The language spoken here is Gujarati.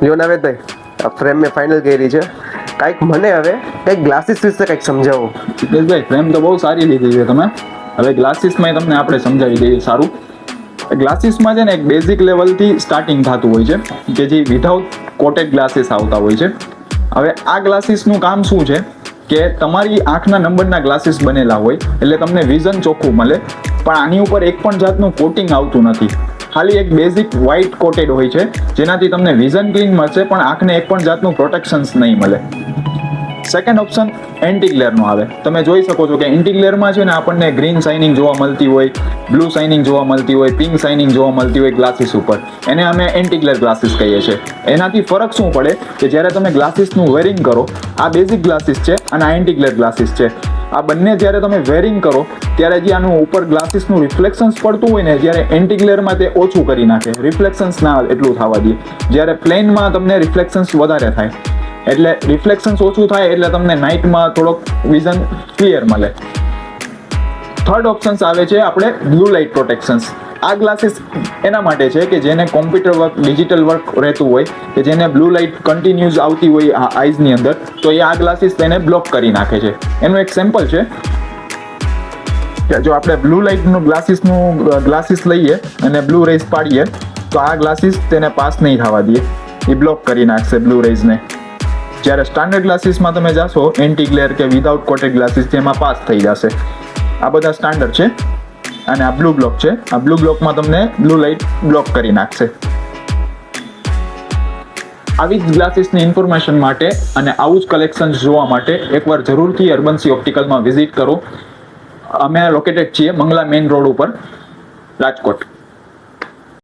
જો નાવેદભાઈ, આ ફ્રેમ મેં ફાઇનલ કરી છે. કાંઈક મને હવે કંઈક ગ્લાસીસ વિશે કંઈક સમજાવો. જીતેશભાઈ, ફ્રેમ તો બહુ સારી લીધી છે તમે. હવે ગ્લાસીસમાં તમને આપણે સમજાવી દઈએ. સારું, ગ્લાસીસમાં છે ને એક બેઝિક લેવલથી સ્ટાર્ટિંગ થતું હોય છે કે જે વિધાઉટ કોટેડ ગ્લાસીસ આવતા હોય છે. હવે આ ગ્લાસીસનું કામ શું છે કે તમારી આંખના નંબરના ગ્લાસીસ બનેલા હોય એટલે તમને વિઝન ચોખ્ખું મળે, પણ આની ઉપર એક પણ જાતનું કોટિંગ આવતું નથી. ખાલી એક બેઝિક વ્હાઇટ કોટેડ હોય છે જેનાથી તમને વિઝન ક્લીન મળશે, પણ આંખને એક પણ જાતનું પ્રોટેક્શન્સ નહીં મળે. સેકન્ડ ઓપ્શન એન્ટી ગ્લેરનો આવે. તમે જોઈ શકો છો કે એન્ટી ગ્લેરમાં છે ને આપણને ગ્રીન શાઇનિંગ જોવા મળતી હોય, બ્લુ શાઇનિંગ જોવા મળતી હોય, પિંક શાઇનિંગ જોવા મળતી હોય ગ્લાસીસ ઉપર. એને અમે એન્ટી ગ્લેર ગ્લાસીસ કહીએ છીએ. એનાથી ફરક શું પડે કે જ્યારે તમે ગ્લાસીસનું વેરિંગ કરો, આ બેઝિક ગ્લાસીસ છે અને આ એન્ટી ગ્લેર ગ્લાસીસ છે. આ બંને જ્યારે તમે વેરિંગ કરો ત્યારે જે આનું ઉપર ગ્લાસીસનું રિફ્લેક્શન્સ પડતું હોય ને, જ્યારે એન્ટી ગ્લેરમાં તે ઓછું કરી નાખે, રિફ્લેક્શન્સ ના એટલું થવા દે. જ્યારે પ્લેનમાં તમને રિફ્લેક્શન્સ વધારે થાય, એટલે રિફ્લેક્શન્સ ઓછું થાય એટલે તમને નાઇટમાં થોડોક વિઝન ક્લિયર મળે. થર્ડ ઓપ્શન્સ આવે છે આપણે બ્લુ લાઇટ પ્રોટેક્શન્સ. આ ગ્લાસીસ એના માટે છે કે જેને કોમ્પ્યુટર વર્ક, ડિજિટલ વર્ક રહેતું હોય, કે જેને બ્લુ લાઇટ કન્ટિન્યુઅસ આવતી હોય આઈઝની અંદર, તો એ આ ગ્લાસીસ તેને બ્લોક કરી નાખે છે. એનું એક સેમ્પલ છે કે જો આપણે બ્લુ લાઇટનું ગ્લાસીસ લઈએ અને બ્લુ રેઝ પાડીએ તો આ ગ્લાસીસ તેને પાસ નહીં થવા દે, એ બ્લોક કરી નાખશે બ્લુ રેઝને. જ્યારે સ્ટાન્ડર્ડ ગ્લાસીસમાં તમે જાશો એન્ટી ગ્લેર કે વિધાઉટ કોટેડ ગ્લાસીસ, જેમાં પાસ થઈ જશે. આ બધા સ્ટાન્ડર્ડ છે અને આ બ્લુ બ્લોક છે. આ બ્લુ બ્લોકમાં તમને બ્લુ લાઇટ બ્લોક કરી નાખશે. આવી જ ગ્લાસીસની ઇન્ફોર્મેશન માટે અને આવું જ કલેક્શન જોવા માટે એકવાર જરૂરથી અર્બન્સી ઓપ્ટિકલમાં વિઝિટ કરો. અમે લોકેટેડ છીએ મંગલા મેઇન રોડ ઉપર, રાજકોટ.